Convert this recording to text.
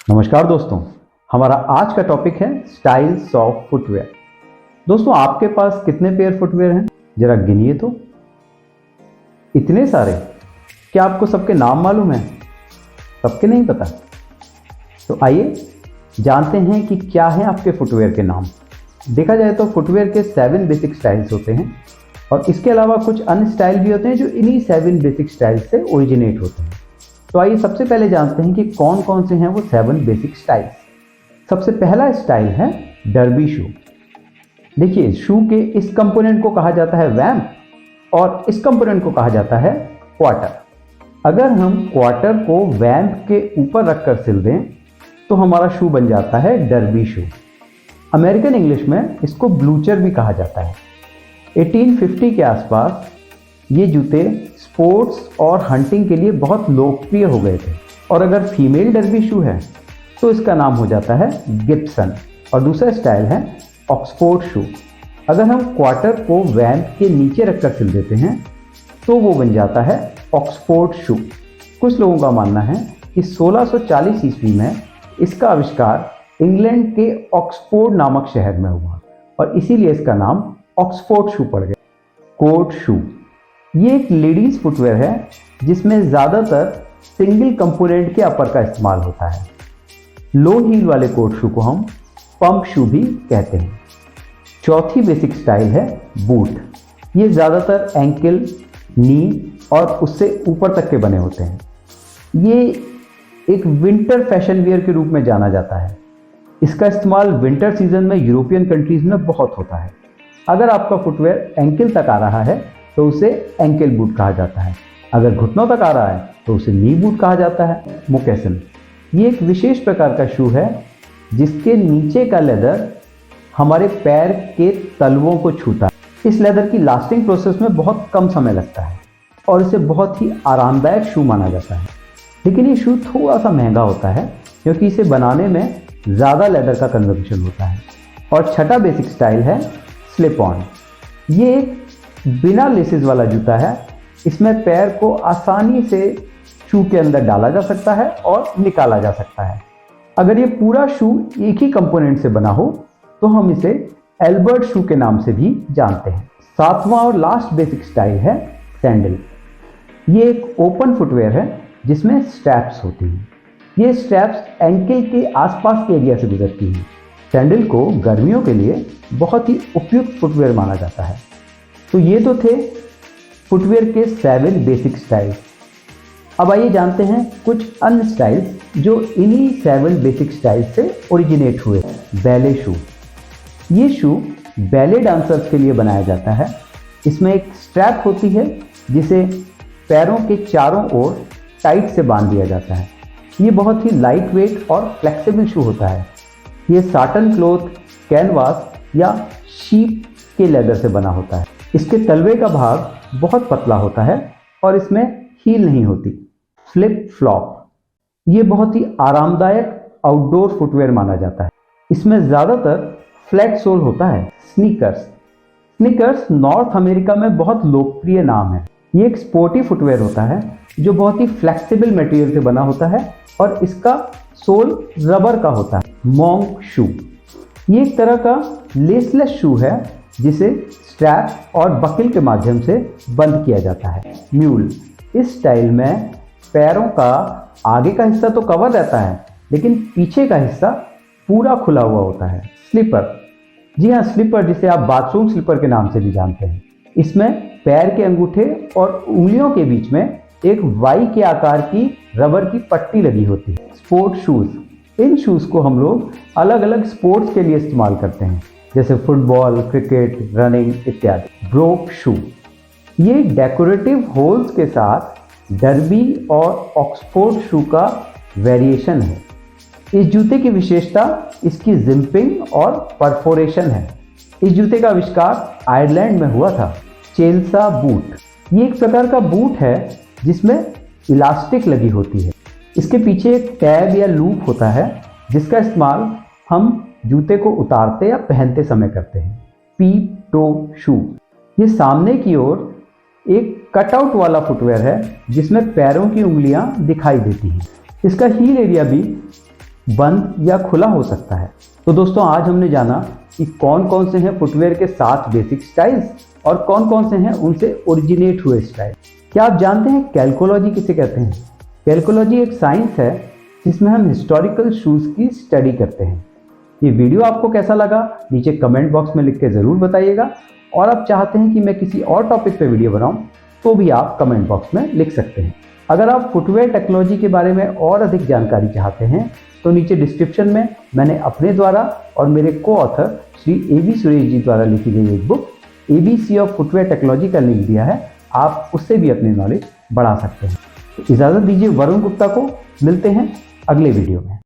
नमस्कार दोस्तों, हमारा आज का टॉपिक है स्टाइल्स ऑफ फुटवेयर। दोस्तों, आपके पास कितने पेयर फुटवेयर हैं? जरा गिनिए तो। इतने सारे? क्या आपको सबके नाम मालूम है? सबके नहीं पता? तो आइए जानते हैं कि क्या है आपके फुटवेयर के नाम। देखा जाए तो फुटवेयर के 7 बेसिक स्टाइल्स होते हैं और इसके अलावा कुछ अन्य स्टाइल भी होते हैं जो इन्हीं 7 बेसिक स्टाइल से ओरिजिनेट होते हैं। तो आइए सबसे पहले जानते हैं कि कौन कौन से हैं वो 7 बेसिक स्टाइल्स। सबसे पहला स्टाइल है डर्बी शू। देखिए, शू के इस कंपोनेंट को कहा जाता है वैम्प और इस कंपोनेंट को कहा जाता है क्वार्टर। अगर हम क्वार्टर को वैम्प के ऊपर रखकर सिल दें तो हमारा शू बन जाता है डर्बी शू। अमेरिकन इंग्लिश में इसको ब्लूचर भी कहा जाता है। 1850 के आसपास ये जूते स्पोर्ट्स और हंटिंग के लिए बहुत लोकप्रिय हो गए थे। और अगर फीमेल डर्बी शू है तो इसका नाम हो जाता है गिब्सन। और दूसरा स्टाइल है ऑक्सफोर्ड शू। अगर हम क्वार्टर को वैम्प के नीचे रखकर सिल देते हैं तो वो बन जाता है ऑक्सफोर्ड शू। कुछ लोगों का मानना है कि 1640 ईस्वी में इसका आविष्कार इंग्लैंड के ऑक्सफोर्ड नामक शहर में हुआ और इसीलिए इसका नाम ऑक्सफोर्ड शू पड़ गया। कोट शू, ये एक लेडीज फुटवेयर है जिसमें ज़्यादातर सिंगल कंपोनेंट के अपर का इस्तेमाल होता है। लो हील वाले कोट शू को हम पंप शू भी कहते हैं। चौथी बेसिक स्टाइल है बूट। ये ज़्यादातर एंकल, नी और उससे ऊपर तक के बने होते हैं। ये एक विंटर फैशन वियर के रूप में जाना जाता है। इसका इस्तेमाल विंटर सीजन में यूरोपियन कंट्रीज में बहुत होता है। अगर आपका फुटवेयर एंकल तक आ रहा है तो उसे एंकल बूट कहा जाता है। अगर घुटनों तक आ रहा है तो उसे नी बूट कहा जाता है। मोकेसन, ये एक विशेष प्रकार का शू है जिसके नीचे का लेदर हमारे पैर के तलवों को छूता है। इस लेदर की लास्टिंग प्रोसेस में बहुत कम समय लगता है और इसे बहुत ही आरामदायक शू माना जाता है। लेकिन ये शू थोड़ा सा महंगा होता है क्योंकि इसे बनाने में ज़्यादा लेदर का कंजम्पशन होता है। और छठा बेसिक स्टाइल है स्लिप ऑन। ये एक बिना लेसेस वाला जूता है। इसमें पैर को आसानी से शू के अंदर डाला जा सकता है और निकाला जा सकता है। अगर ये पूरा शू एक ही कंपोनेंट से बना हो तो हम इसे एल्बर्ट शू के नाम से भी जानते हैं। सातवां और लास्ट बेसिक स्टाइल है सैंडल। ये एक ओपन फुटवेयर है जिसमें स्ट्रैप्स होती हैं। ये स्ट्रैप्स एंकल के आसपास के एरिया से गुजरती हैं। सैंडल को गर्मियों के लिए बहुत ही उपयुक्त फुटवेयर माना जाता है। तो ये तो थे फुटवेयर के 7 बेसिक स्टाइल्स। अब आइए जानते हैं कुछ अन्य स्टाइल्स जो इन्हीं 7 बेसिक स्टाइल्स से ओरिजिनेट हुए। बैले शू, ये शू बैले डांसर्स के लिए बनाया जाता है। इसमें एक स्ट्रैप होती है जिसे पैरों के चारों ओर टाइट से बांध दिया जाता है। ये बहुत ही लाइट वेट और फ्लेक्सिबल शू होता है। ये साटन क्लॉथ, कैनवास या शीप के लेदर से बना होता है। इसके तलवे का भाग बहुत पतला होता है और इसमें हील नहीं होती। फ्लिप फ्लॉप, ये बहुत ही आरामदायक आउटडोर फुटवेयर माना जाता है। इसमें ज़्यादातर फ्लैट सोल होता है। स्नीकर्स नॉर्थ अमेरिका में बहुत लोकप्रिय नाम है। ये एक स्पोर्टी फुटवेयर होता है जो बहुत ही फ्लेक्सिबल मटेरियल से बना होता है और इसका सोल रबर का होता है। मॉन्क शू, ये एक तरह का लेसलेस शू है जिसे स्ट्रैप और बकल के माध्यम से बंद किया जाता है। म्यूल, इस स्टाइल में पैरों का आगे का हिस्सा तो कवर रहता है लेकिन पीछे का हिस्सा पूरा खुला हुआ होता है। स्लीपर, जी हाँ, स्लीपर जिसे आप बाथरूम स्लीपर के नाम से भी जानते हैं। इसमें पैर के अंगूठे और उंगलियों के बीच में एक वाई के आकार की रबर की पट्टी लगी होती है। स्पोर्ट शूज, इन शूज को हम लोग अलग अलग स्पोर्ट्स के लिए इस्तेमाल करते हैं जैसे फुटबॉल, क्रिकेट, रनिंग इत्यादि। ब्रोक शू, ये डेकोरेटिव होल्स के साथ डर्बी और ऑक्सफोर्ड शू का वेरिएशन है। इस जूते की विशेषता इसकी जिम्पिंग और परफोरेशन है। इस जूते का आविष्कार आयरलैंड में हुआ था। चेल्सा बूट, ये एक प्रकार का बूट है जिसमें इलास्टिक लगी होती है। इसके पीछे एक टैब या लूप होता है जिसका इस्तेमाल हम जूते को उतारते या पहनते समय करते हैं। पीप टो शू, ये सामने की ओर एक कटआउट वाला फुटवेयर है जिसमें पैरों की उंगलियां दिखाई देती हैं। इसका हील एरिया भी बंद या खुला हो सकता है। तो दोस्तों आज हमने जाना कि कौन कौन से हैं फुटवेयर के 7 बेसिक स्टाइल्स और कौन कौन से हैं उनसे ओरिजिनेट हुए स्टाइल। क्या आप जानते हैं कैल्कोलॉजी किसे कहते हैं? कैल्कोलॉजी एक साइंस है जिसमें हम हिस्टोरिकल शूज़ की स्टडी करते हैं। ये वीडियो आपको कैसा लगा नीचे कमेंट बॉक्स में लिख के ज़रूर बताइएगा, और आप चाहते हैं कि मैं किसी और टॉपिक पे वीडियो बनाऊं तो भी आप कमेंट बॉक्स में लिख सकते हैं। अगर आप फुटवेयर टेक्नोलॉजी के बारे में और अधिक जानकारी चाहते हैं तो नीचे डिस्क्रिप्शन में मैंने अपने द्वारा और मेरे को ऑथर श्री AB सुरेश जी द्वारा लिखी गई एक book ABC of footwear technology का लिंक दिया है, आप उससे भी अपनी नॉलेज बढ़ा सकते हैं। इजाज़त दीजिए वरुण गुप्ता को, मिलते हैं अगले वीडियो में।